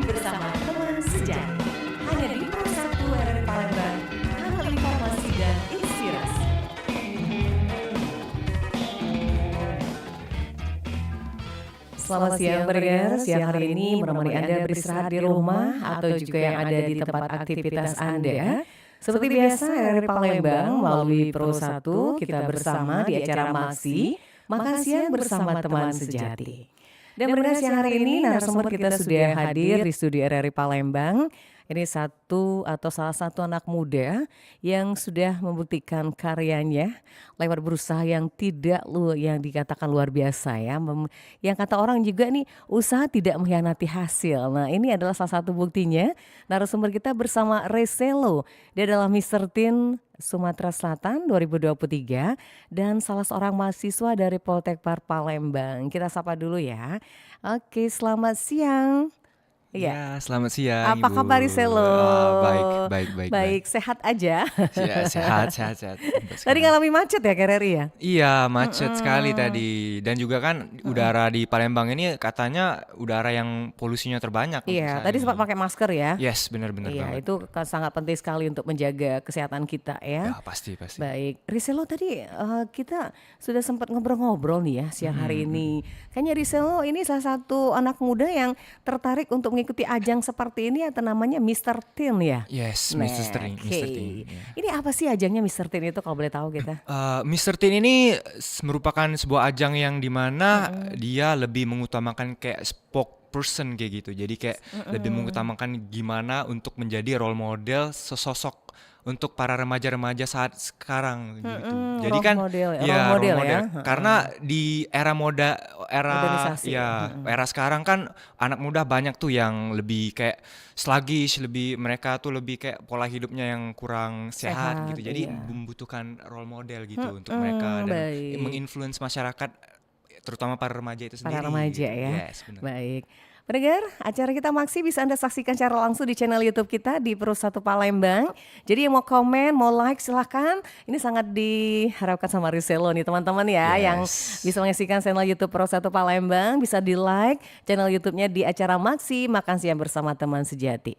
bersama teman sejati. Hanya di Pro 1 RRI Palembang, kanal informasi dan inspirasi. Selamat siang pendengar, siang hari ini menemani Anda beristirahat di rumah atau juga yang ada di tempat aktivitas Anda. Seperti biasa RRI Palembang melalui Pro 1 kita bersama di acara Makan Siang bersama teman sejati. Dan pendengar siang hari ini narasumber kita sudah hadir di studio RRI Palembang. Ini salah satu anak muda yang sudah membuktikan karyanya lewat berusaha yang yang dikatakan luar biasa ya. Yang kata orang juga nih, usaha tidak mengkhianati hasil. Nah, ini adalah salah satu buktinya. Narasumber kita bersama Reselo. Dia adalah Mr. Teen Sumatera Selatan 2023 dan salah seorang mahasiswa dari Poltekpar Palembang. Kita sapa dulu ya. Oke, selamat siang. Ya, selamat siang Apa Ibu. kabar Riselo? Baik. Baik, sehat aja. Ya, sehat. Tadi ngalami macet ya KRRI ya? Iya, macet sekali tadi. Dan juga kan udara di Palembang ini katanya udara yang polusinya terbanyak. Iya, tadi sempat pakai masker ya? Yes, benar-benar Iya, banget. itu sangat penting sekali untuk menjaga kesehatan kita ya. Ya, pasti. Baik, Riselo tadi kita sudah sempat ngobrol-ngobrol nih ya siang hari ini. Kayaknya Riselo ini salah satu anak muda yang tertarik untuk mengikuti ajang seperti ini atau namanya Mr. Teen ya? Yes, Nah, Mr. Teen. oke. Mr. Teen. Ya. Ini apa sih ajangnya Mr. Teen itu kalau boleh tahu kita? Mr. Teen ini merupakan sebuah ajang yang dimana dia lebih mengutamakan kayak spokesperson kayak gitu. Jadi kayak lebih mengutamakan gimana untuk menjadi role model sesosok untuk para remaja-remaja saat sekarang gitu. Jadi Role kan model ya, ya role model ya. Karena di Modernisasi. era sekarang kan anak muda banyak tuh yang lebih kayak sluggish, mereka tuh lebih kayak pola hidupnya yang kurang sehat gitu. Jadi iya. membutuhkan role model gitu untuk mereka dan Baik. menginfluence masyarakat terutama para remaja itu sendiri. Para remaja gitu. ya. Yes, benar. Baik. Pendengar, acara kita Maksi bisa Anda saksikan secara langsung di channel YouTube kita di Pro 1 Palembang. Jadi yang mau komen, mau like silahkan. Ini sangat diharapkan sama Riselo nih teman-teman ya. Yes. Yang bisa menyaksikan channel YouTube Pro 1 Palembang. Bisa di like channel YouTube-nya di acara Maksi Makan Siang bersama teman sejati.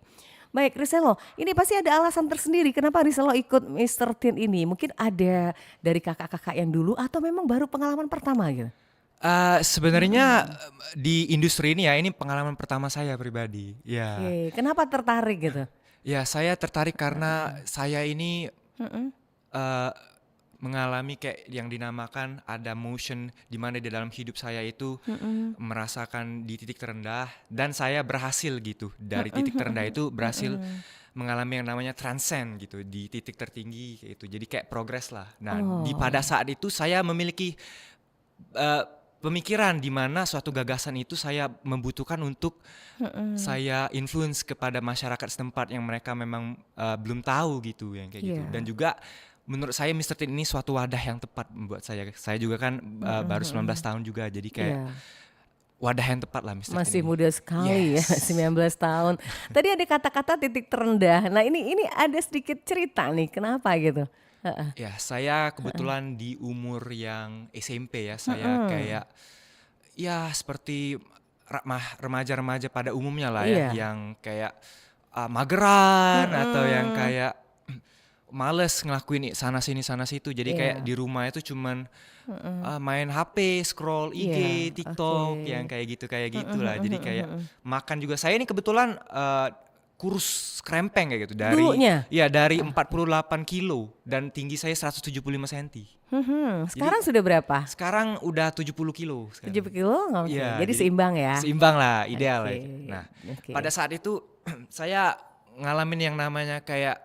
Baik Riselo, ini pasti ada alasan tersendiri kenapa Riselo ikut Mr. Teen ini. Mungkin ada dari kakak-kakak yang dulu atau memang baru pengalaman pertama gitu? Sebenarnya di industri ini ya ini pengalaman pertama saya pribadi. Ya. Oke, kenapa tertarik gitu? Ya, saya tertarik karena saya ini mengalami kayak yang dinamakan ada motion di mana di dalam hidup saya itu merasakan di titik terendah dan saya berhasil gitu dari titik terendah itu berhasil mengalami yang namanya transcend gitu di titik tertinggi gitu. Jadi kayak progres lah. Nah, pada saat itu saya memiliki pemikiran di mana suatu gagasan itu saya membutuhkan untuk saya influence kepada masyarakat setempat yang mereka memang belum tahu gitu yang kayak gitu. Dan juga menurut saya Mr. Teen ini suatu wadah yang tepat membuat saya. Saya juga kan baru 19 tahun juga jadi kayak wadah yang tepat lah Mr. Teen. Masih muda sekali ya, 19 tahun. Tadi ada kata-kata titik terendah. Nah ini ada sedikit cerita nih, kenapa gitu? Ya, saya kebetulan di umur yang SMP ya, saya kayak ya seperti remaja-remaja pada umumnya lah ya, yang kayak mageran atau yang kayak males ngelakuin sana situ. Jadi kayak di rumah itu cuman main HP, scroll IG, TikTok, yang kayak gitu lah. Jadi kayak makan juga. Saya ini kebetulan kurus krempeng kayak gitu dari 48 kilo dan tinggi saya 175 cm. Sekarang sudah berapa? Sekarang udah 70 kilo. 70 kilo? Okay. Ya, jadi seimbang ya? Seimbang lah, ideal lah. Nah, Okay. pada saat itu saya ngalamin yang namanya kayak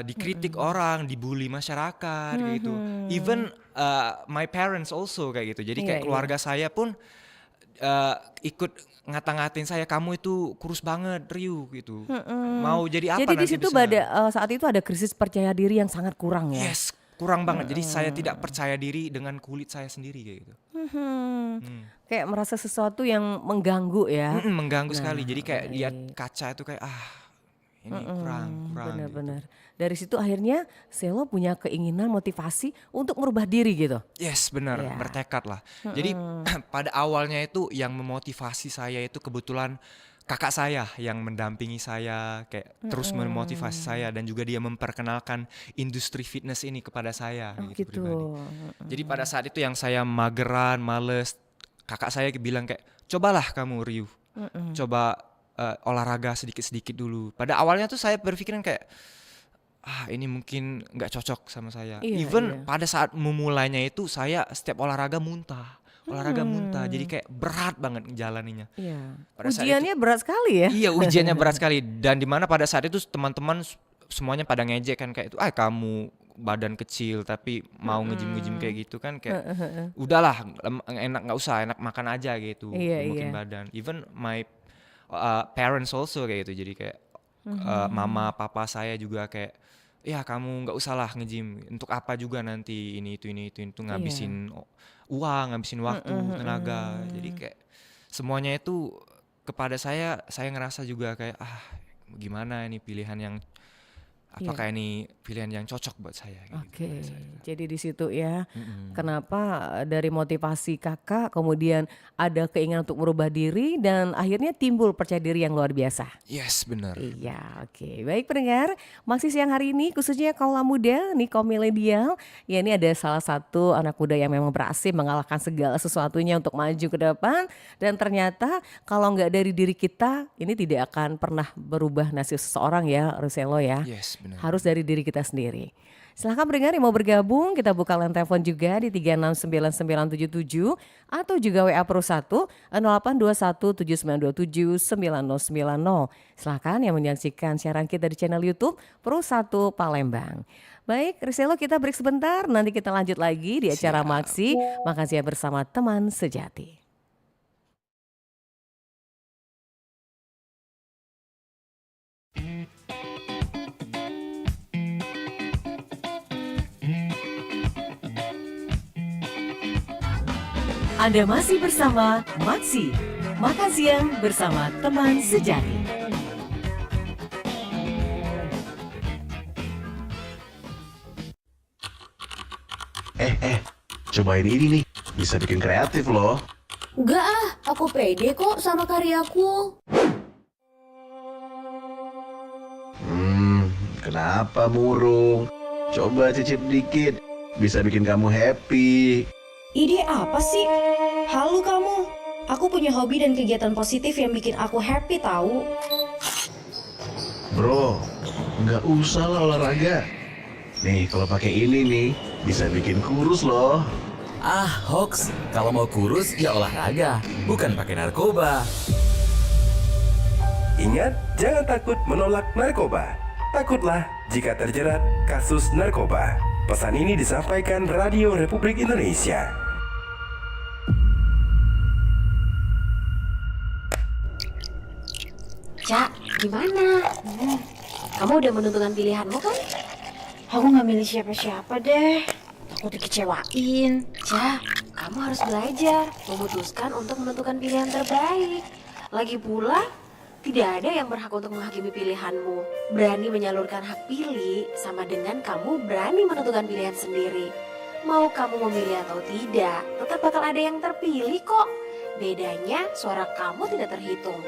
dikritik orang, dibully masyarakat gitu. Even my parents also kayak gitu. Jadi kayak keluarga saya pun ikut ngata-ngatain saya, kamu itu kurus banget Ryu gitu. Mau jadi apa? Jadi di situ saat itu ada krisis percaya diri yang sangat kurang ya? Yes, kurang banget. Jadi saya tidak percaya diri dengan kulit saya sendiri kayak gitu. Kayak merasa sesuatu yang mengganggu ya? Mengganggu sekali. Jadi kayak lihat kaca itu kayak ini kurang. Benar-benar. Dari situ akhirnya Selo punya keinginan motivasi untuk merubah diri gitu. Yes, benar, bertekad lah. Jadi pada awalnya itu yang memotivasi saya itu kebetulan kakak saya yang mendampingi saya, kayak terus memotivasi saya, dan juga dia memperkenalkan industri fitness ini kepada saya Oh gitu gitu. pribadi. Jadi pada saat itu yang saya mageran, males, kakak saya bilang kayak, cobalah kamu Ryu, coba olahraga sedikit-sedikit dulu. Pada awalnya tuh saya berpikiran kayak, ini mungkin nggak cocok sama saya. Iya, Even iya. pada saat memulainya itu saya setiap olahraga muntah. Jadi Hmm, kayak berat banget jalaninya. iya. Pada saat itu, Ujiannya berat sekali ya? iya, ujiannya berat sekali. Dan dimana pada saat itu teman-teman semuanya pada ngejek kan kayak itu, kamu badan kecil tapi mau nge-gym kayak gitu kan, kayak udahlah, enak, nggak usah, enak makan aja gitu, Iya, iya. gemukin badan. Even my parents also kayak gitu. Jadi kayak mama papa saya juga kayak, ya kamu nggak usah lah nge-gym, untuk apa juga nanti ini itu Iya. ngabisin uang, ngabisin waktu, tenaga. Jadi kayak semuanya itu kepada saya ngerasa juga kayak, gimana ini pilihan yang, Iya. apakah ini pilihan yang cocok buat saya kayak gitu Oke, pada saat itu. jadi di situ ya, Mm-mm. kenapa dari motivasi Kakak kemudian ada keinginan untuk merubah diri dan akhirnya timbul percaya diri yang luar biasa. Yes, bener. Iya, oke. Baik pendengar, masih siang hari ini khususnya kaula muda, nih kaum milenial, ya ini ada salah satu anak muda yang memang berhasil mengalahkan segala sesuatunya untuk maju ke depan dan ternyata kalau nggak dari diri kita, ini tidak akan pernah berubah nasib seseorang ya, Ruselo ya. Yes, bener. Harus dari diri kita sendiri. Silahkan pendengar yang mau bergabung, kita buka line telepon juga di 369977 atau juga WA Pro 1 082179279090. Silahkan yang menyaksikan siaran kita di channel YouTube Pro 1 Palembang. Baik, Riselo kita break sebentar, nanti kita lanjut lagi di acara Siap. Maksi Makan Siang bersama teman sejati. Anda masih bersama Maksi Makan Siang bersama teman sejati. Cobain ini nih, bisa bikin kreatif loh. Enggak ah, aku pede kok sama karyaku. Kenapa murung? Coba cicip dikit, bisa bikin kamu happy. Ide apa sih? Halo kamu, aku punya hobi dan kegiatan positif yang bikin aku happy tahu. Bro, nggak usah lah olahraga. Nih, kalau pakai ini nih, bisa bikin kurus loh. Hoax. Kalau mau kurus ya olahraga, bukan pakai narkoba. Ingat, jangan takut menolak narkoba. Takutlah jika terjerat kasus narkoba. Pesan ini disampaikan Radio Republik Indonesia. Cak, gimana? Kamu udah menentukan pilihanmu kan? Aku nggak milih siapa-siapa deh. Aku dikecewain. Cak, kamu harus belajar memutuskan untuk menentukan pilihan terbaik. Lagi pula, tidak ada yang berhak untuk menghakimi pilihanmu. Berani menyalurkan hak pilih sama dengan kamu berani menentukan pilihan sendiri. Mau kamu memilih atau tidak, tetap bakal ada yang terpilih kok. Bedanya suara kamu tidak terhitung.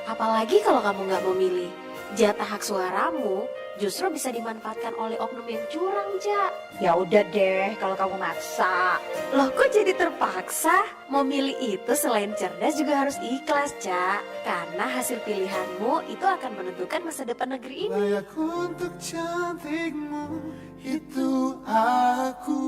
Apalagi kalau kamu nggak memilih, jatah hak suaramu justru bisa dimanfaatkan oleh oknum yang curang, Cak. Ya udah deh kalau kamu maksa. Loh kok jadi terpaksa? Memilih itu selain cerdas juga harus ikhlas, Cak. Karena hasil pilihanmu itu akan menentukan masa depan negeri ini. Layak untuk cantikmu, itu aku.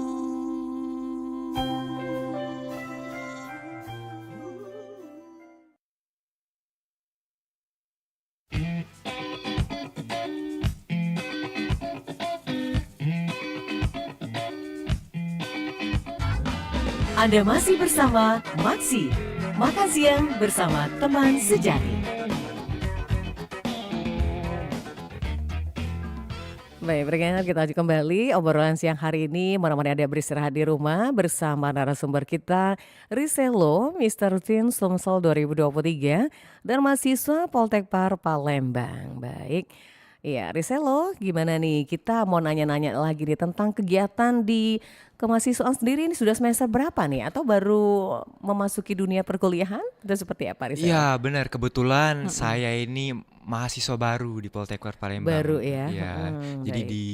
Anda masih bersama Maksi Makan Siang bersama teman sejati. Baik, pendengar kita lanjut kembali obrolan siang hari ini menemani Anda beristirahat di rumah bersama narasumber kita Riselo, Mr. Teen Sumsel 2023 dan mahasiswa Poltek Par Palembang. Baik, Iya, Riselo, gimana nih? Kita mau nanya-nanya lagi nih tentang kegiatan di kemahasiswaan sendiri ini sudah semester berapa nih? Atau baru memasuki dunia perkuliahan? Itu seperti apa, Riselo? Iya benar, kebetulan saya ini mahasiswa baru di Poltekkes Baru Palembang. ya? Iya, jadi Baik. di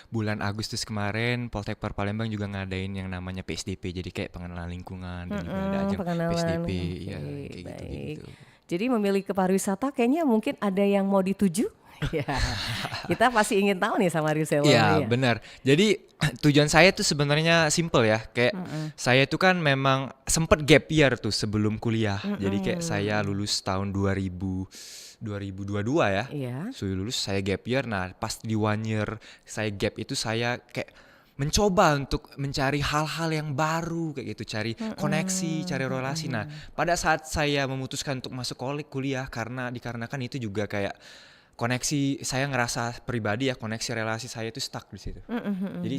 bulan Agustus kemarin Poltekkes Palembang juga ngadain yang namanya PSDP, jadi kayak pengenalan lingkungan dan juga ada ajang Pengenalan. PSDP, Oke, ya kayak baik. gitu-gitu. Jadi memilih ke pariwisata kayaknya mungkin ada yang mau dituju? Ya, kita pasti ingin tahu nih sama Riselo. Iya Iya. benar. Jadi tujuan saya tuh sebenarnya simple ya. Kayak saya tuh kan memang sempet gap year tuh sebelum kuliah. Jadi kayak saya lulus tahun 2022 ya. Iya. So lulus saya gap year. Nah pas di 1 year saya gap itu saya kayak mencoba untuk mencari hal-hal yang baru kayak gitu, cari koneksi, cari relasi. Nah pada saat saya memutuskan untuk masuk kuliah dikarenakan itu juga kayak koneksi saya ngerasa pribadi ya, koneksi relasi saya itu stuck di situ. Jadi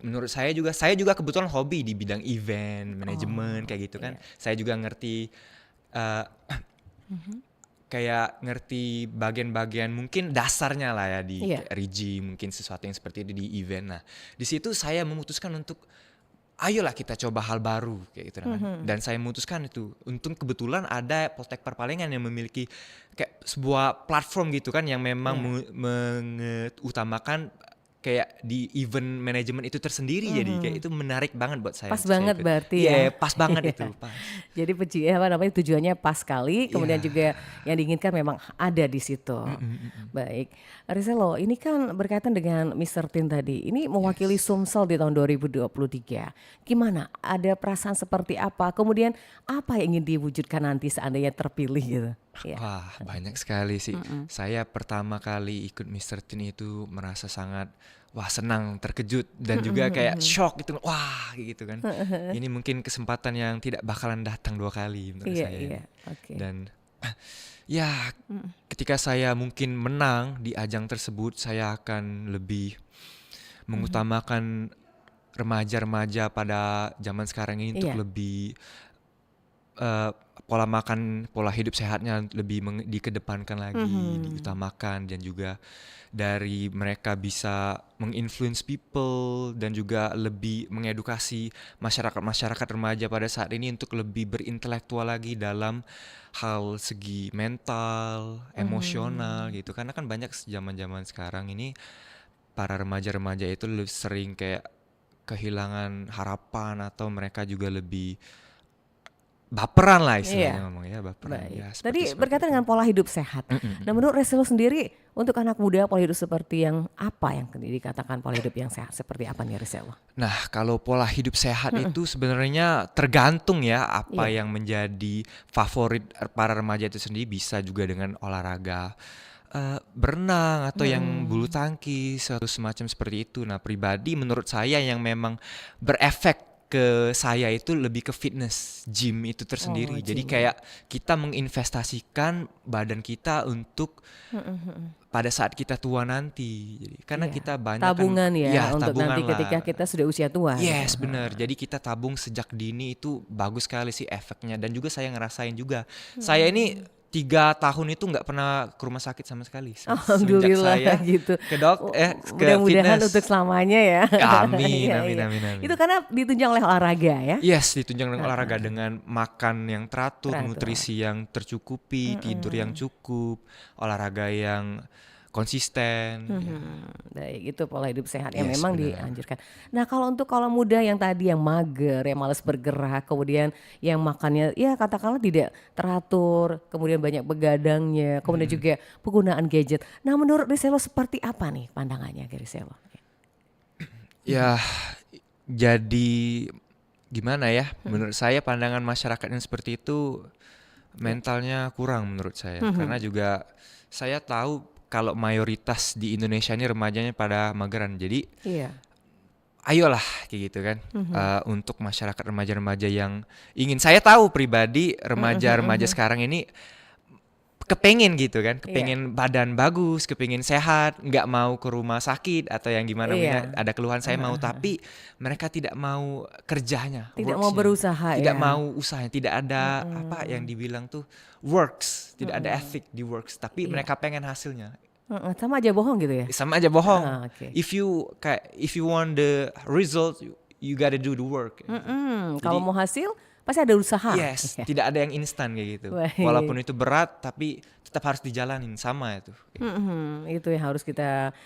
menurut saya juga kebetulan hobi di bidang event, manajemen kayak gitu kan. Saya juga ngerti eh, kayak ngerti bagian-bagian mungkin dasarnya lah ya di Iya. kayak Rigi, mungkin sesuatu yang seperti itu di event. Nah, di situ saya memutuskan untuk ayolah kita coba hal baru kayak gitu kan. Dan saya memutuskan itu. Untung kebetulan ada Poltekkes Palembang yang memiliki kayak sebuah platform gitu kan yang memang mengutamakan kayak di event manajemen itu tersendiri. Jadi kayak itu menarik banget buat saya. Pas untuk saya banget ikut. berarti Iya, ya. pas banget Iya. itu, pas. Jadi tujuannya pas sekali, kemudian Iya. juga yang diinginkan memang ada di situ. Baik, Riselo, ini kan berkaitan dengan Mr. Tin tadi. Ini mewakili Sumsel di tahun 2023. Gimana? Ada perasaan seperti apa? Kemudian apa yang ingin diwujudkan nanti seandainya terpilih gitu? Ya. Wah, banyak sekali sih. Saya pertama kali ikut Mr. Teen itu merasa sangat senang, terkejut dan juga kayak shock gitu. Wah, kayak gitu kan. Ini mungkin kesempatan yang tidak bakalan datang 2 kali menurut Iya, saya. iya. Oke. Dan ya, ketika saya mungkin menang di ajang tersebut, saya akan lebih mengutamakan remaja-remaja pada zaman sekarang ini untuk Iya. lebih pola makan, pola hidup sehatnya lebih dikedepankan lagi, diutamakan, dan juga dari mereka bisa menginfluence people dan juga lebih mengedukasi masyarakat remaja pada saat ini untuk lebih berintelektual lagi dalam hal segi mental, emosional gitu. Karena kan banyak zaman-zaman sekarang ini para remaja-remaja itu lebih sering kayak kehilangan harapan atau mereka juga lebih baperan lah istilahnya Iya. ngomong ya, baperan. Baik. Ya, Tadi seperti berkaitan itu. dengan pola hidup sehat. Nah, menurut Riselo sendiri untuk anak muda pola hidup seperti yang apa yang dikatakan pola hidup yang sehat seperti apa nih Riselo? Nah, kalau pola hidup sehat itu sebenarnya tergantung ya apa Iya. yang menjadi favorit para remaja itu sendiri, bisa juga dengan olahraga berenang atau yang bulu tangkis atau semacam seperti itu. Nah, pribadi menurut saya yang memang berefek ke saya itu lebih ke fitness, gym itu tersendiri. Jadi gym. kayak kita menginvestasikan badan kita untuk pada saat kita tua nanti. Jadi karena Iya. kita banyak Tabungan kan, ya untuk tabungan nanti lah. ketika kita sudah usia tua. Yes, gitu. benar. Jadi kita tabung sejak dini itu bagus sekali sih efeknya. Dan juga saya ngerasain juga. Saya ini 3 tahun itu nggak pernah ke rumah sakit sama sekali. Semenjak Alhamdulillah saya gitu. ke ke Mudah-mudahan fitness. untuk selamanya ya. Amin, Iya, amin, iya. amin, amin. Itu karena ditunjang oleh olahraga ya. Yes, ditunjang dengan olahraga dengan makan yang teratur, Teratur. nutrisi yang tercukupi, tidur yang cukup, olahraga yang konsisten. Ya. Baik, itu pola hidup sehat yang Yes, memang benar. dianjurkan. Nah, kalau untuk kaum muda yang tadi yang mager, yang malas bergerak, kemudian yang makannya ya katakanlah tidak teratur, kemudian banyak begadangnya, kemudian juga penggunaan gadget. Nah, menurut Riselo seperti apa nih pandangannya ke Riselo? Ya, jadi gimana ya? Menurut saya pandangan masyarakat yang seperti itu mentalnya kurang menurut saya. Karena juga saya tahu kalau mayoritas di Indonesia ini remajanya pada mageran. Jadi Iya. ayolah kayak gitu kan. Untuk masyarakat remaja-remaja yang ingin, saya tahu pribadi remaja-remaja sekarang ini kepengen gitu kan, kepengen badan bagus, kepengen sehat, nggak mau ke rumah sakit atau yang gimana, Iya. ada keluhan saya mau, tapi mereka tidak mau kerjanya, Tidak mau works-nya. berusaha tidak ya. mau usahanya, tidak ada apa yang dibilang tuh works, tidak ada ethic di works, tapi mereka pengen hasilnya. Sama aja bohong gitu ya? Sama aja bohong. Oke. If you want the result, you gotta do the work. Kalau mau hasil pasti ada usaha. Yes, tidak ada yang instan kayak gitu. Baik. Walaupun itu berat, tapi tetap harus dijalanin sama itu. Itu yang harus kita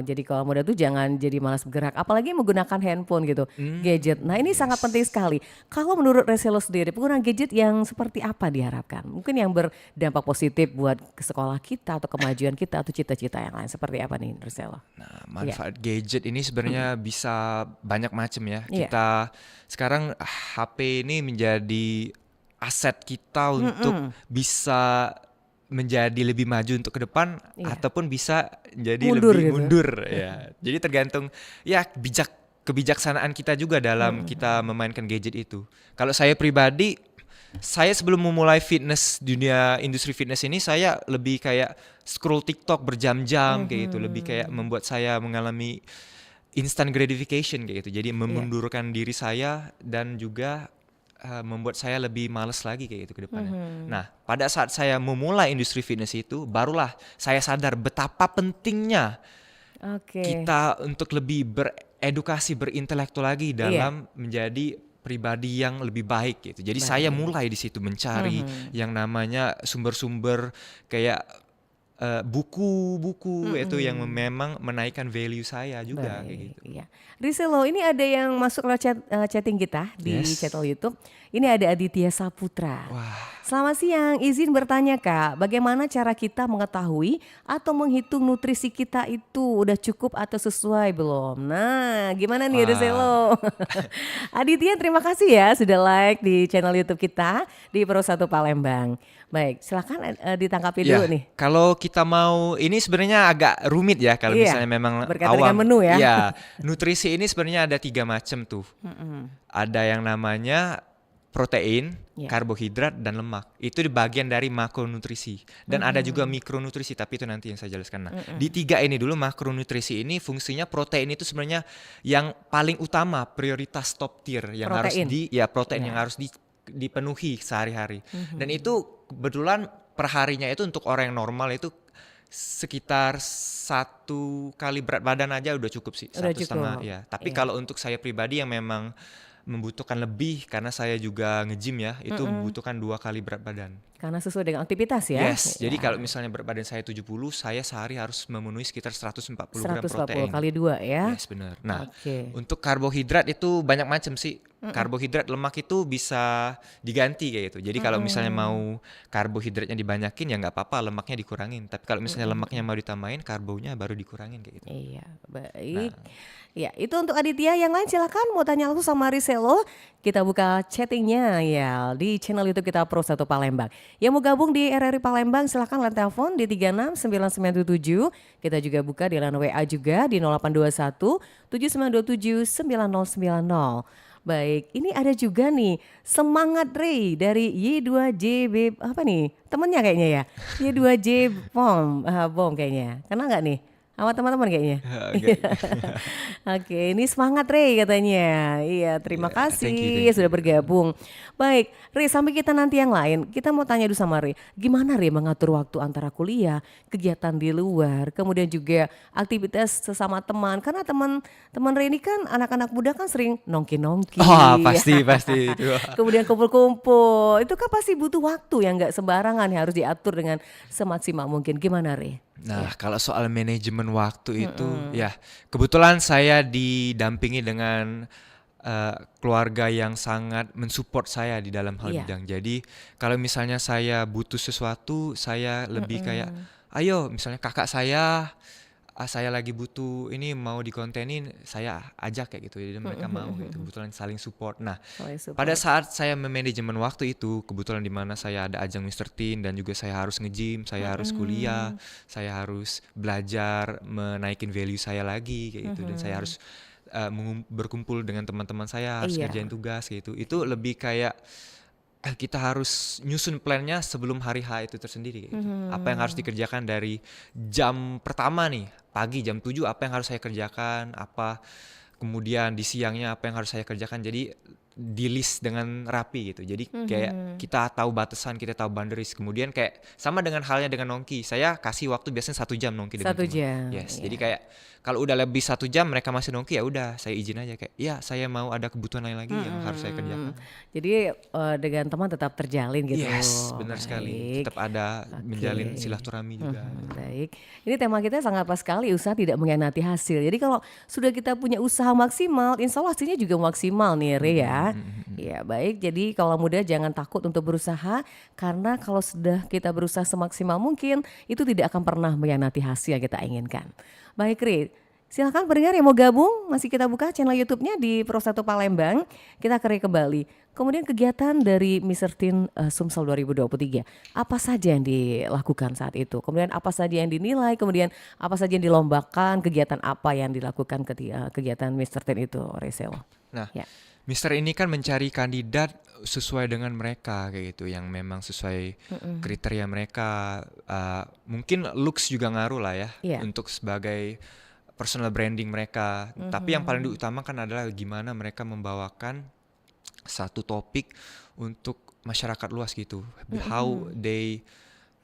jadi kalau muda tuh jangan jadi malas bergerak, apalagi menggunakan handphone gitu, gadget. Nah ini sangat penting sekali. Kalau menurut Reselo sendiri, penggunaan gadget yang seperti apa diharapkan? Mungkin yang berdampak positif buat ke sekolah kita atau kemajuan kita atau cita-cita yang lain. Seperti apa nih Reselo? Nah, manfaat gadget ini sebenarnya bisa banyak macam ya. Iya. Kita sekarang HP ini menjadi aset kita untuk bisa menjadi lebih maju untuk ke depan ataupun bisa jadi Mundur lebih gitu. mundur ya. Jadi tergantung ya kebijaksanaan kita juga dalam kita memainkan gadget itu. Kalau saya pribadi, saya sebelum memulai fitness, dunia industri fitness ini, saya lebih kayak scroll TikTok berjam-jam kayak gitu, lebih kayak membuat saya mengalami instant gratification kayak gitu. Jadi memundurkan diri saya dan juga membuat saya lebih males lagi kayak gitu ke depannya. Nah, pada saat saya memulai industri fitness itu, barulah saya sadar betapa pentingnya kita untuk lebih beredukasi, berintelektual lagi dalam menjadi pribadi yang lebih baik gitu. Jadi saya mulai di situ mencari yang namanya sumber-sumber kayak buku-buku itu yang memang menaikkan value saya juga kayak gitu. Iya. Riselo, ini ada yang masuk lewat chatting kita di channel YouTube. Ini ada Aditya Saputra. Selamat siang, izin bertanya Kak, bagaimana cara kita mengetahui atau menghitung nutrisi kita itu udah cukup atau sesuai belum? Nah, gimana nih Riselo? Aditya, terima kasih ya sudah like di channel YouTube kita di Pro 1 Palembang. Baik, silakan ditangkapi dulu nih. Kalau kita mau, ini sebenarnya agak rumit ya kalau misalnya memang berkaitan awam. dengan menu ya. Iya, nutrisi ini sebenarnya ada 3 macam tuh. Ada yang namanya protein, karbohidrat, dan lemak. Itu di bagian dari makronutrisi. Dan ada juga mikronutrisi, tapi itu nanti yang saya jelaskan. Nah, di 3 ini dulu, makronutrisi ini fungsinya protein itu sebenarnya yang paling utama, prioritas top tier yang Protein. protein yang harus dipenuhi sehari-hari. Dan itu kebetulan perharinya itu untuk orang yang normal itu sekitar 1 kali berat badan aja udah cukup sih, Udah 1,5 cukup. ya. Tapi kalau untuk saya pribadi yang memang membutuhkan lebih karena saya juga nge-gym ya, itu membutuhkan 2 kali berat badan. Karena sesuai dengan aktivitas ya. Yes, jadi kalau misalnya berat badan saya 70, saya sehari harus memenuhi sekitar 140 gram 140 protein. kali 2 ya. Yes, benar. Nah, Oke. untuk karbohidrat itu banyak macam sih. Karbohidrat lemak itu bisa diganti kayak gitu. Jadi kalau misalnya mau karbohidratnya dibanyakin ya nggak apa-apa, lemaknya dikurangin. Tapi kalau misalnya lemaknya mau ditambahin, karbonya baru dikurangin kayak gitu. Iya, baik. Ya, itu untuk Aditya. Yang lain silakan mau tanya langsung sama Riselo. Kita buka chattingnya ya di channel YouTube kita Pro 1 Palembang. Yang mau gabung di RRI Palembang silakan line telepon di 369977. Kita juga buka di line WA juga di 0821 7927 9090. Baik, ini ada juga nih Semangat Ray dari Y2JB apa nih? Temennya kayaknya ya. Y2J Bom kayaknya. Kenal nggak nih? Sama teman-teman kayaknya. Oke, ini Semangat Ray katanya. Iya, terima kasih thank you. sudah bergabung. Baik, Ray, sampai kita nanti yang lain, kita mau tanya dulu sama Ray. Gimana Ray mengatur waktu antara kuliah, kegiatan di luar, kemudian juga aktivitas sesama teman? Karena teman Ray ini kan anak-anak muda kan sering nongki-nongki. Oh, pasti itu. Kemudian kumpul-kumpul. Itu kan pasti butuh waktu yang nggak sembarangan, harus diatur dengan semaksimal mungkin. Gimana Ray? Nah, kalau soal manajemen waktu itu, ya kebetulan saya didampingi dengan keluarga yang sangat mensupport saya di dalam hal bidang. Jadi kalau misalnya saya butuh sesuatu, saya lebih kayak, ayo misalnya kakak saya lagi butuh ini mau dikontenin, saya ajak kayak gitu. Jadi mereka mau gitu, kebetulan saling support. Nah, pada saat saya memanajemen waktu itu, kebetulan di mana saya ada ajang Mr. Teen dan juga saya harus nge-gym, saya harus kuliah, saya harus belajar menaikin value saya lagi kayak gitu, dan saya harus berkumpul dengan teman-teman saya, harus ngerjain tugas gitu. Itu lebih kayak kita harus nyusun plannya sebelum hari H itu tersendiri kayak gitu. Apa yang harus dikerjakan dari jam pertama nih, pagi jam 7 apa yang harus saya kerjakan, apa kemudian di siangnya apa yang harus saya kerjakan. Jadi di list dengan rapi gitu. Jadi kayak kita tahu batasan, kita tahu boundaries. Kemudian kayak sama dengan halnya dengan nongki. Saya kasih waktu biasanya 1 jam nongki dengan 1 teman. jam. Yes. Iya. Jadi kayak kalau udah lebih 1 jam mereka masih nongki, ya udah saya izin aja kayak, ya saya mau ada kebutuhan lain lagi yang harus saya kerjakan. Jadi dengan teman tetap terjalin gitu. Yes, benar sekali. Baik. Tetap ada menjalin silaturahmi juga. Baik, ini tema kita sangat pas sekali, usaha tidak mengkhianati hasil. Jadi kalau sudah kita punya usaha maksimal, insya Allah hasilnya juga maksimal nih Re ya. Ya baik, jadi kalau muda jangan takut untuk berusaha, karena kalau sudah kita berusaha semaksimal mungkin, itu tidak akan pernah mengkhianati hasil yang kita inginkan. Baik Re, silahkan pendengar yang mau gabung, masih kita buka channel YouTube-nya di Pro 1 Palembang. Kita ke Re kembali. Kemudian kegiatan dari Mr. Teen Sumsel 2023, apa saja yang dilakukan saat itu? Kemudian apa saja yang dinilai? Kemudian apa saja yang dilombakan? Kegiatan apa yang dilakukan kegiatan Mr. Teen itu, Resel? Nah, Ya. Mister ini kan mencari kandidat sesuai dengan mereka kayak gitu, yang memang sesuai kriteria mereka. Mungkin looks juga ngaruh lah ya, Iya. untuk sebagai personal branding mereka. Tapi yang paling diutamakan adalah gimana mereka membawakan satu topik untuk masyarakat luas gitu. How they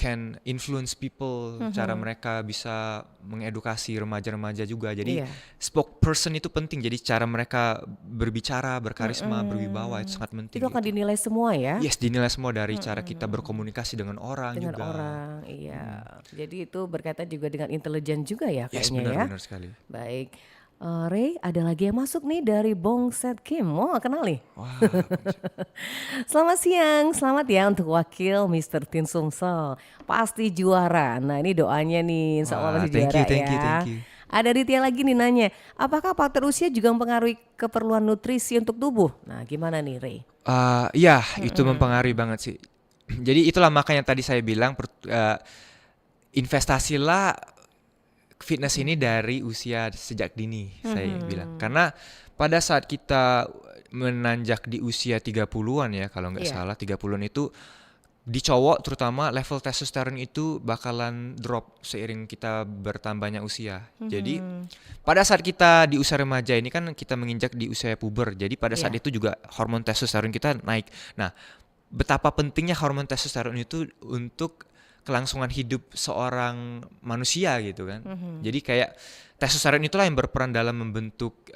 can influence people, cara mereka bisa mengedukasi remaja-remaja juga. Jadi Iya. spokesperson itu penting. Jadi cara mereka berbicara, berkarisma, berwibawa itu sangat penting. Itu akan gitu. dinilai semua ya? Yes, dinilai semua dari cara kita berkomunikasi dengan orang Dengan juga. orang, iya. Jadi itu berkaitan juga dengan intelijen juga ya Yes, kayaknya ya. benar sekali. Baik. Ray, ada lagi yang masuk nih dari Bong Set Kim. Wah, kenal nih. Wah, Selamat siang, selamat ya untuk wakil Mr. Teen Sumsel. Pasti juara. Nah ini doanya nih, insya Allah Wah, pasti thank juara you, thank ya. you, thank you. Ada Ditya lagi nih nanya, apakah faktor usia juga mempengaruhi keperluan nutrisi untuk tubuh? Nah gimana nih Ray? Ya, itu mempengaruhi banget sih. Jadi itulah makanya tadi saya bilang investasilah fitness ini dari usia sejak dini, saya bilang. Karena pada saat kita menanjak di usia 30-an ya, kalau nggak Iya. salah 30-an itu di cowok terutama level testosteron itu bakalan drop seiring kita bertambahnya usia. Jadi pada saat kita di usia remaja ini kan kita menginjak di usia puber. Jadi pada saat Iya. itu juga hormon testosteron kita naik. Nah, betapa pentingnya hormon testosteron itu untuk kelangsungan hidup seorang manusia gitu kan. Jadi kayak testosteron itulah yang berperan dalam membentuk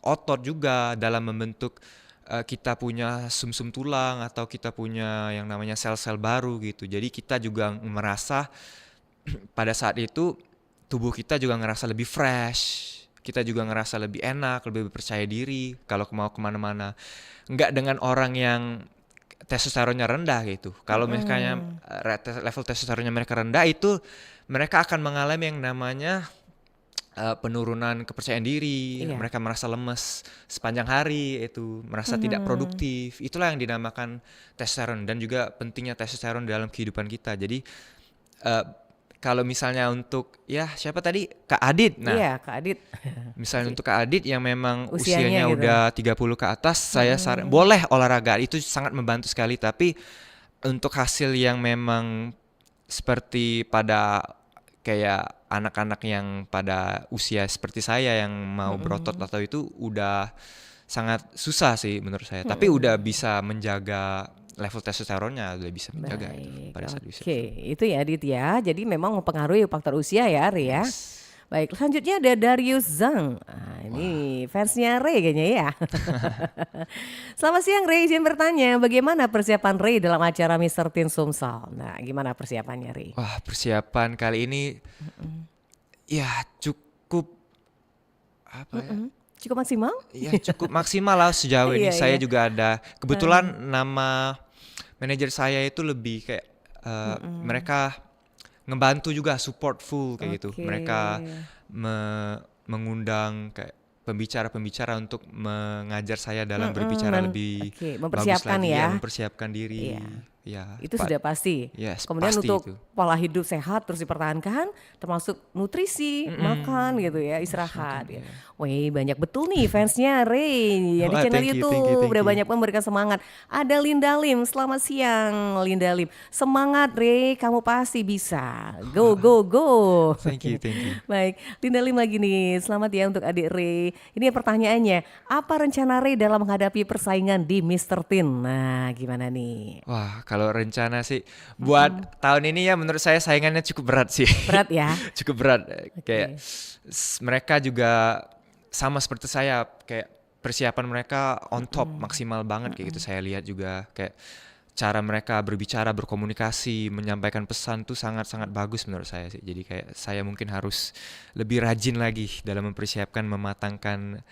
otot juga, dalam membentuk kita punya sumsum tulang atau kita punya yang namanya sel-sel baru gitu. Jadi kita juga merasa pada saat itu tubuh kita juga ngerasa lebih fresh. Kita juga ngerasa lebih enak, lebih percaya diri kalau mau kemana-mana. Enggak dengan orang yang testosteronnya rendah gitu. Kalau misalnya level testosteronnya mereka rendah, itu mereka akan mengalami yang namanya penurunan kepercayaan diri. Iya. Mereka merasa lemes sepanjang hari, itu merasa tidak produktif. Itulah yang dinamakan testosteron, dan juga pentingnya testosteron dalam kehidupan kita. Jadi kalau misalnya untuk siapa tadi, Kak Adit. Nah, Iya Kak Adit. misalnya untuk Kak Adit yang memang Usianya usianya gitu. udah 30 ke atas, saya boleh olahraga, itu sangat membantu sekali. Tapi untuk hasil yang memang seperti pada kayak anak-anak yang pada usia seperti saya yang mau berotot atau itu udah sangat susah sih menurut saya. Tapi udah bisa menjaga level testosteronnya, udah bisa menjaga itu pada saat usia. Oke, itu ya Adit ya. Jadi memang mempengaruhi faktor usia ya Ray ya. Baik, selanjutnya ada Darius Zhang. Nah, ini fansnya Ray kayaknya ya. Selamat siang Ray, izin bertanya, bagaimana persiapan Ray dalam acara Mr. Teen Sumsel? Nah, gimana persiapannya Ray? Wah, persiapan kali ini ya cukup apa ya? Cukup maksimal? Ya cukup maksimal lah sejauh ini. Iya, Saya iya. juga ada kebetulan nama manajer saya itu lebih kayak mereka ngebantu juga, support full kayak gitu. Oke. Mereka mengundang kayak pembicara-pembicara untuk mengajar saya dalam berbicara lebih Oke, bagus mempersiapkan lagi, ya. mempersiapkan diri. Iya. Ya, Itu sudah pasti. Yes, Kemudian pasti untuk itu. pola hidup sehat terus dipertahankan, termasuk nutrisi, makan gitu ya, istirahat. Ya. Wih, banyak betul nih fansnya Ray yang di Wah, channel thank you, YouTube. thank you, thank Udah you. banyak memberikan semangat. Ada Linda Lim, selamat siang Linda Lim. Semangat Ray, kamu pasti bisa. Go, go, go. Thank you, thank you. Baik, Linda Lim lagi nih. Selamat ya untuk adik Ray. Ini pertanyaannya, apa rencana Ray dalam menghadapi persaingan di Mr. Teen? Nah, gimana nih? Wah, kalau rencana sih buat tahun ini ya menurut saya saingannya cukup berat sih. Berat ya? Cukup berat. Kayak mereka juga sama seperti saya, kayak persiapan mereka on top maksimal banget kayak gitu. Saya lihat juga kayak cara mereka berbicara, berkomunikasi, menyampaikan pesan tuh sangat-sangat bagus menurut saya sih. Jadi kayak saya mungkin harus lebih rajin lagi dalam mempersiapkan, mematangkan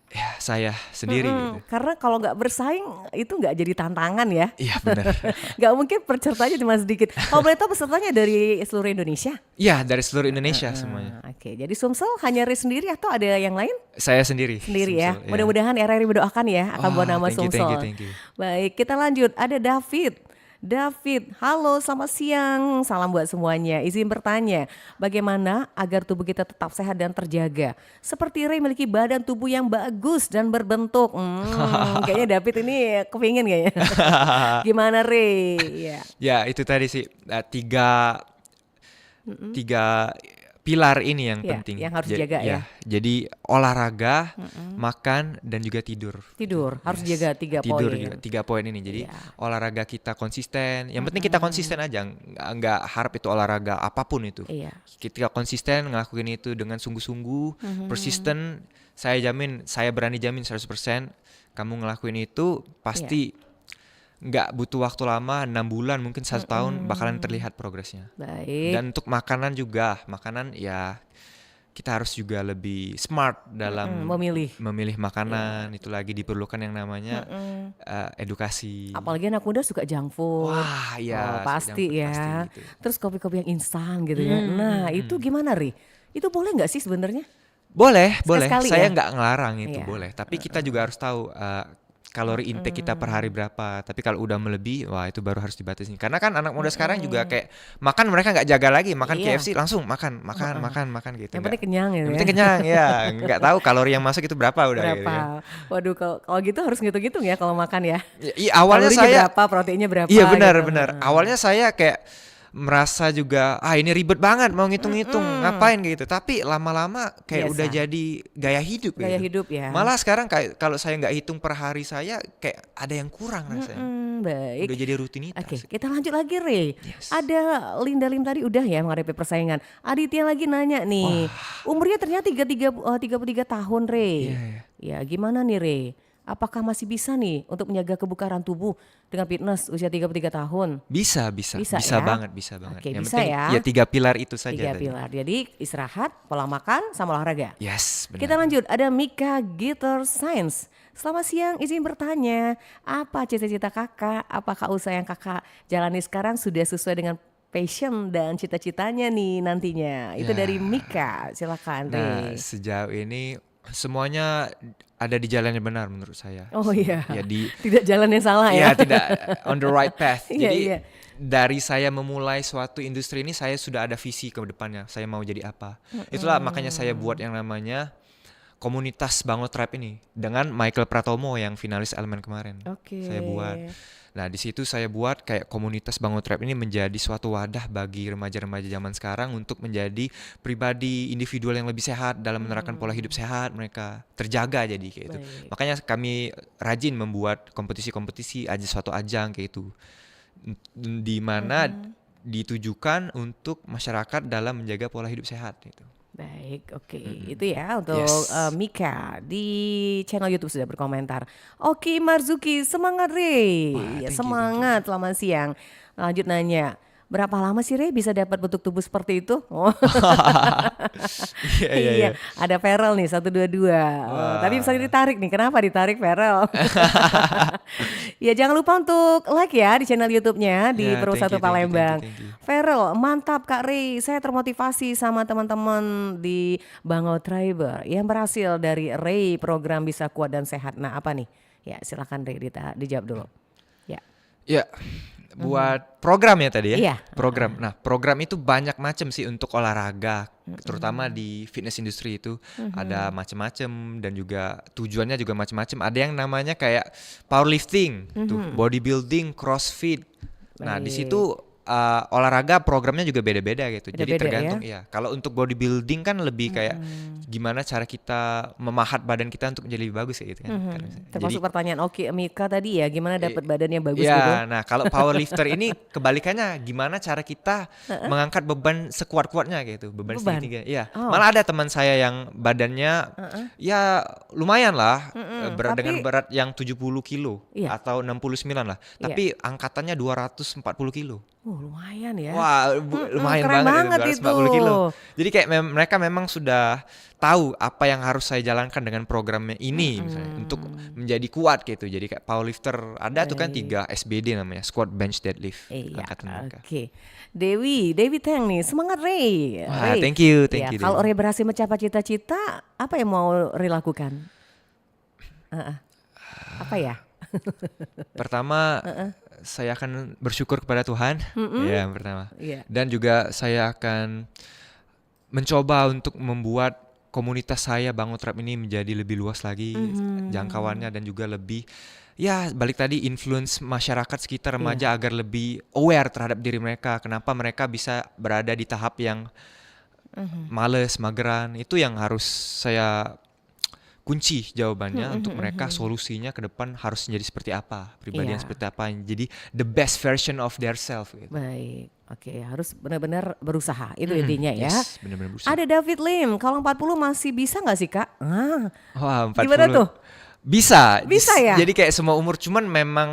ya saya sendiri gitu. Karena kalau nggak bersaing itu nggak jadi tantangan ya. Iya benar. Nggak mungkin pesertanya cuma sedikit. Kalau boleh tahu pesertanya dari seluruh Indonesia? Iya, dari seluruh Indonesia semuanya. Oke, jadi Sumsel hanya Ray sendiri atau ada yang lain? Saya sendiri. Sendiri ya. Sumsel, iya. Mudah-mudahan RRI mendoakan ya akan buat Wah, nama thank you, Sumsel. thank you. Baik, kita lanjut. Ada David. David, halo selamat siang, salam buat semuanya. Izin bertanya, bagaimana agar tubuh kita tetap sehat dan terjaga? Seperti Ray memiliki badan tubuh yang bagus dan berbentuk. Kayaknya David ini kepingin kayaknya. Gimana Ray? Ya. Ya itu tadi sih tiga pilar ini yang Ya, penting. yang harus dijaga ya. Jadi olahraga, makan dan juga tidur. Tidur, harus jaga 3 Tidur poin. juga 3 poin ini. Jadi Iya. olahraga kita konsisten. Yang penting kita konsisten aja, nggak harap itu olahraga apapun itu. Iya. Kita konsisten ngelakuin itu dengan sungguh-sungguh, persisten. Saya berani jamin 100% kamu ngelakuin itu pasti nggak butuh waktu lama, 6 bulan mungkin 1 tahun bakalan terlihat progresnya. Baik. Dan untuk makanan juga, makanan ya kita harus juga lebih smart dalam memilih makanan. Itu lagi diperlukan yang namanya edukasi. Apalagi anak muda suka junk food. Wah, iya, pasti junk food ya. pasti gitu. Terus kopi-kopi yang instan gitu ya. Nah, itu gimana Ri? Itu boleh nggak sih sebenarnya? Boleh. Sekali-sekali Saya ya? nggak ngelarang itu, Iya. boleh. Tapi kita juga harus tahu kalori intake kita per hari berapa. Tapi kalau udah melebihi, wah itu baru harus dibatasi. Karena kan anak muda sekarang juga kayak makan mereka nggak jaga lagi, makan Iya. KFC langsung makan gitu. Yang penting kenyang gitu Yang ya. penting kenyang ya, nggak tahu kalori yang masuk itu berapa udah gitu Berapa? ya. Waduh, kalau gitu harus ngitung-ngitung ya kalau makan ya. Iya, awalnya Kalorinya saya berapa, proteinnya berapa. iya benar. gitu. Awalnya saya kayak merasa juga ini ribet banget mau ngitung-ngitung ngapain gitu. Tapi lama-lama kayak Biasa. udah jadi gaya hidup Gaya gitu. hidup ya. Malah sekarang kayak kalau saya nggak hitung per hari saya kayak ada yang kurang rasanya. Baik. Udah jadi rutinitas. Oke, kita lanjut lagi Ray. Ada Linda Lim tadi udah ya menghadapi persaingan. Aditya lagi nanya nih, umurnya ternyata 33 tahun Ray. Ya gimana nih Ray? Apakah masih bisa nih untuk menjaga kebugaran tubuh dengan fitness usia 33 tahun? Bisa ya? banget. Oke, Yang bisa penting ya. ya 3 pilar itu saja 3 tadi. pilar. Jadi istirahat, pola makan, sama olahraga. Yes, benar. Kita lanjut, ada Mika Guitar Science. Selamat siang, izin bertanya, apa cita-cita kakak? Apakah usaha yang kakak jalani sekarang sudah sesuai dengan passion dan cita-citanya nih nantinya? Itu Ya. dari Mika, silakan Nah, Ray. sejauh ini semuanya ada di jalan yang benar menurut saya. Oh iya, Ya di tidak jalan yang salah ya ya? tidak on the right path. Iya, Jadi iya. dari saya memulai suatu industri ini saya sudah ada visi ke depannya. Saya mau jadi apa. Itulah makanya saya buat yang namanya komunitas Bango Tribe ini dengan Michael Pratomo yang finalis Elemen kemarin. Oke. Saya buat. Nah, di situ saya buat kayak komunitas Bango Tribe ini menjadi suatu wadah bagi remaja-remaja zaman sekarang untuk menjadi pribadi individual yang lebih sehat dalam menerapkan pola hidup sehat, mereka terjaga jadi kayak gitu. Baik. Makanya kami rajin membuat kompetisi-kompetisi, suatu ajang kayak itu. Di mana ditujukan untuk masyarakat dalam menjaga pola hidup sehat gitu. Baik, oke. Itu ya untuk Yes. Mika di channel YouTube sudah berkomentar. Oke, Marzuki, semangat Ray. Ya, thank you, semangat, selamat siang. Lanjut nanya, berapa lama sih Ray bisa dapat bentuk tubuh seperti itu? Oh. Iya, ada Ferel nih 122. Oh, tapi bisa ditarik nih. Kenapa ditarik Ferel? Ya jangan lupa untuk like ya di channel YouTube-nya di Ya, Pro thank 1 you, Palembang. thank you. Ferel, mantap Kak Ray. Saya termotivasi sama teman-teman di Bango Tribe yang berhasil dari Ray program Bisa Kuat dan Sehat. Nah, apa nih? Ya, silakan Ray dijawab dulu. Ya. Ya, buat program ya tadi ya. Iya. Program. Nah, program itu banyak macam sih untuk olahraga, terutama di fitness industry itu ada macam-macam dan juga tujuannya juga macam-macam. Ada yang namanya kayak powerlifting, tuh bodybuilding, crossfit. Nah, di Baik. situ olahraga programnya juga beda-beda gitu. Jadi Beda-beda tergantung ya. Kalau untuk bodybuilding kan lebih kayak gimana cara kita memahat badan kita untuk menjadi lebih bagus kayak gitu kan. Termasuk pertanyaan Oki Mika tadi ya, gimana dapat badan yang bagus ya, gitu? nah kalau powerlifter ini kebalikannya, gimana cara kita mengangkat beban sekuat-kuatnya gitu, beban Beban? setinggi. Iya, Oh. malah ada teman saya yang badannya ya lumayan lah, berat Tapi- dengan berat yang 70 kilo Iya. atau 69 lah, tapi angkatannya 240 kilo. Lumayan ya. Wah, lumayan keren banget banget itu. 240 kilo. Jadi kayak mereka memang sudah tahu apa yang harus saya jalankan dengan programnya ini misalnya untuk menjadi kuat gitu. Jadi kayak powerlifter ada tuh kan 3 SBD namanya, squat, bench, deadlift. Iya, Angkatan mereka. oke. Dewi Teng nih, semangat Ray. Wah, Ray. thank you, Ya, Dewi. kalau Ray berhasil mencapai cita-cita, apa yang mau Ray lakukan? Apa ya? Pertama, saya akan bersyukur kepada Tuhan, ya yang pertama. Iya. Dan juga saya akan mencoba untuk membuat komunitas saya Bangun Trap ini menjadi lebih luas lagi jangkauannya dan juga lebih ya balik tadi influence masyarakat sekitar remaja agar lebih aware terhadap diri mereka. Kenapa mereka bisa berada di tahap yang males, mageran. Itu yang harus saya kunci jawabannya untuk mereka, solusinya ke depan harus menjadi seperti apa, pribadinya Iya. seperti apa. Jadi the best version of their self gitu. Baik, oke, harus benar-benar berusaha, itu intinya ya. Yes, benar-benar berusaha. Ada David Lim, kalau 40 masih bisa nggak sih Kak? Wah, 40. Gimana tuh? Bisa. Bisa ya? Jadi kayak semua umur, cuman memang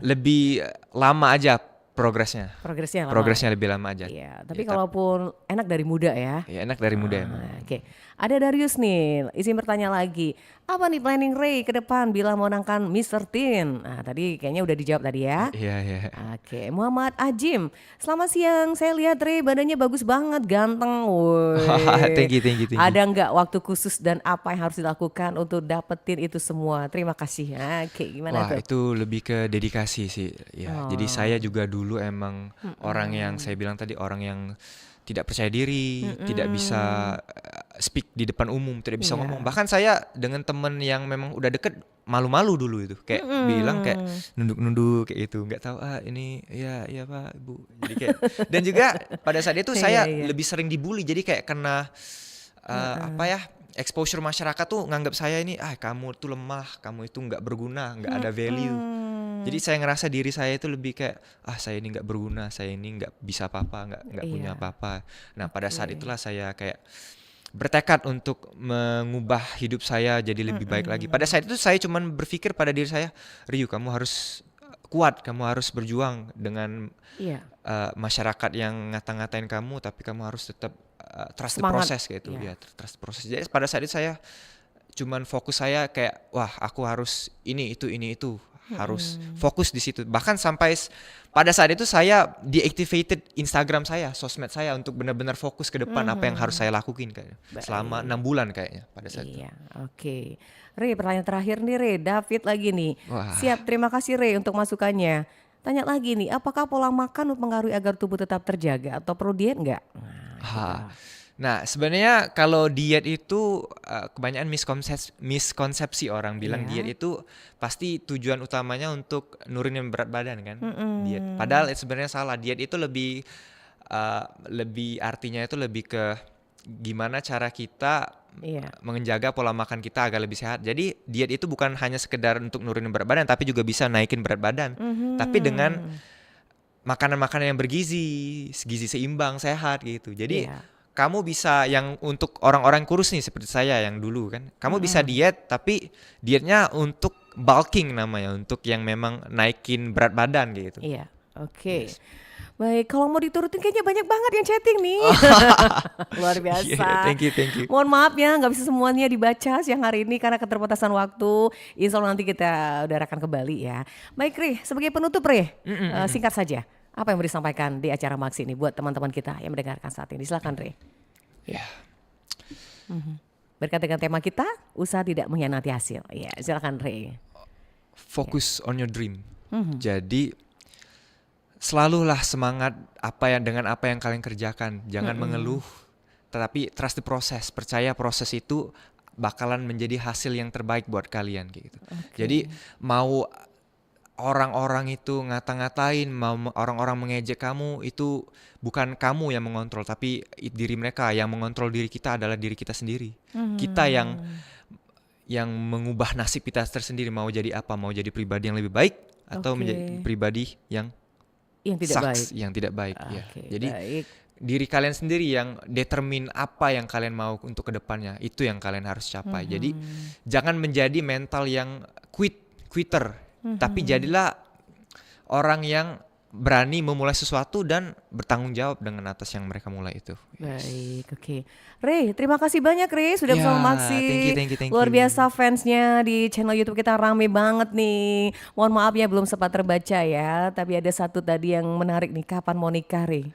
lebih lama aja progresnya. Progresnya lama. Progresnya lebih lama aja. Iya, tapi Ya, kalaupun enak dari muda ya. ya enak dari muda emang. Oke, ada Darius nih, izin bertanya lagi. Apa nih planning Ray ke depan bila memenangkan Mr. Teen? Nah tadi kayaknya udah dijawab tadi ya. Iya, iya. Oke, Muhammad Ajim. Selamat siang, saya lihat Ray badannya bagus banget, ganteng. Woi. Thank you. Ada nggak waktu khusus dan apa yang harus dilakukan untuk dapetin itu semua? Terima kasih. Oke, gimana Wah, tuh? itu lebih ke dedikasi sih. Ya, jadi saya juga dulu emang orang yang saya bilang tadi, orang yang tidak percaya diri, tidak bisa speak di depan umum, tidak bisa ngomong. Bahkan saya dengan temen yang memang udah deket malu-malu dulu itu, kayak bilang kayak nunduk-nunduk kayak gitu, nggak tahu ini ya Pak Ibu. Jadi kayak dan juga pada saat itu saya Iya. lebih sering dibully, jadi kayak kena apa ya? Exposure masyarakat tuh nganggap saya ini kamu tuh lemah, kamu itu nggak berguna, nggak ada value. Jadi saya ngerasa diri saya itu lebih kayak saya ini nggak berguna, saya ini nggak bisa apa-apa, nggak punya Iya. apa-apa. Nah pada saat itulah saya kayak bertekad untuk mengubah hidup saya jadi lebih baik lagi. Pada saat itu saya cuman berpikir pada diri saya, Ryu kamu harus kuat, kamu harus berjuang dengan Iya. masyarakat yang ngata-ngatain kamu, tapi kamu harus tetap trust the Semangat. process kayak itu. Iya. Ya, trust the process. Jadi pada saat itu saya cuman fokus saya kayak wah aku harus ini itu harus fokus di situ. Bahkan sampai pada saat itu saya deactivated Instagram saya, sosmed saya untuk benar-benar fokus ke depan apa yang harus saya lakuin kayaknya. Selama 6 bulan kayaknya pada saat itu. Iya, oke. Ray, pertanyaan terakhir nih Ray, David lagi nih. Wah. Siap, terima kasih Ray untuk masukannya. Tanya lagi nih, apakah pola makan mempengaruhi agar tubuh tetap terjaga atau perlu diet nggak? Nah, sebenarnya kalau diet itu kebanyakan miskonsepsi orang bilang Iya. diet itu pasti tujuan utamanya untuk nurunin berat badan kan, diet. Padahal sebenarnya salah. Diet itu lebih artinya itu lebih ke gimana cara kita Iya. menjaga pola makan kita agar lebih sehat. Jadi diet itu bukan hanya sekedar untuk nurunin berat badan, tapi juga bisa naikin berat badan. Tapi dengan makanan-makanan yang bergizi, gizi seimbang, sehat gitu. Jadi Iya. kamu bisa yang untuk orang-orang kurus nih seperti saya yang dulu kan, kamu bisa diet tapi dietnya untuk bulking namanya, untuk yang memang naikin berat badan gitu. Iya, oke. Baik, kalau mau diturutin kayaknya banyak banget yang chatting nih. Luar biasa. Yeah, thank you. Mohon maaf ya, nggak bisa semuanya dibaca siang hari ini karena keterbatasan waktu. Insya Allah nanti kita udarakan kembali ya. Baik Ri, sebagai penutup Ri, singkat saja. Apa yang mau disampaikan di acara Maksi ini buat teman-teman kita yang mendengarkan saat ini? Silakan Ri. Ya. Berkaitan dengan tema kita, usaha tidak mengkhianati hasil. Ya, silakan Ri. Fokus on your dream. Jadi selalulah semangat dengan apa yang kalian kerjakan. Jangan mengeluh, tetapi trust the process. Percaya proses itu bakalan menjadi hasil yang terbaik buat kalian kayak gitu. Jadi mau orang-orang itu ngata-ngatain, mau orang-orang mengejek kamu, itu bukan kamu yang mengontrol, tapi diri mereka. Yang mengontrol diri kita adalah diri kita sendiri. Kita yang mengubah nasib kita tersendiri, mau jadi apa, mau jadi pribadi yang lebih baik atau menjadi pribadi yang tidak baik. Ya. Jadi diri kalian sendiri yang determine apa yang kalian mau untuk kedepannya, itu yang kalian harus capai. Jadi jangan menjadi mental yang quitter, tapi jadilah orang yang berani memulai sesuatu dan bertanggung jawab dengan atas yang mereka mulai itu. Baik, oke. Ray, terima kasih banyak Ray sudah bersama Maksi. Thank you. Luar biasa fansnya di channel YouTube kita rame banget nih. Mohon maaf ya belum sempat terbaca ya, tapi ada satu tadi yang menarik nih, kapan mau nikah Ray?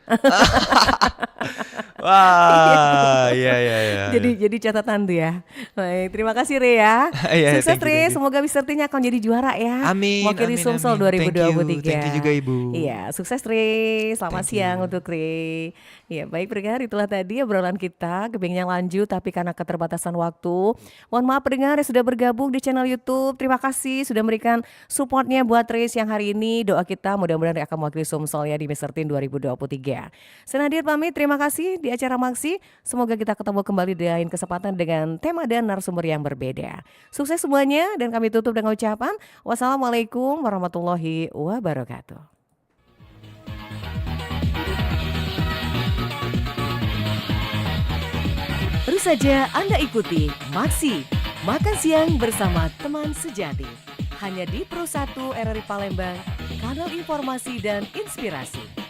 Wah, iya. Jadi catatan tuh ya. Baik, terima kasih Ray ya. Sukses Ray, semoga Mistertinya akan jadi juara ya. Amin. Mewakili Sumsel 2023. Thank you juga Ibu. Iya, sukses Ray. Selamat siang untuk Ray. Ya, baik pendengar, itulah tadi obrolan kita. Kebingnya lanjut tapi karena keterbatasan waktu. Mohon maaf pendengar yang sudah bergabung di channel YouTube. Terima kasih sudah memberikan supportnya buat Ray yang hari ini. Doa kita mudah-mudahan Ray akan mewakili Sumsel ya di Mistertin 2023. Saya Nadia pamit, terima kasih di acara Maksi. Semoga kita ketemu kembali di lain kesempatan dengan tema dan narasumber yang berbeda. Sukses semuanya dan kami tutup dengan ucapan wassalamualaikum warahmatullahi wabarakatuh. Baru saja Anda ikuti Maksi, makan siang bersama teman sejati. Hanya di Pro 1 RRI Palembang, kanal informasi dan inspirasi.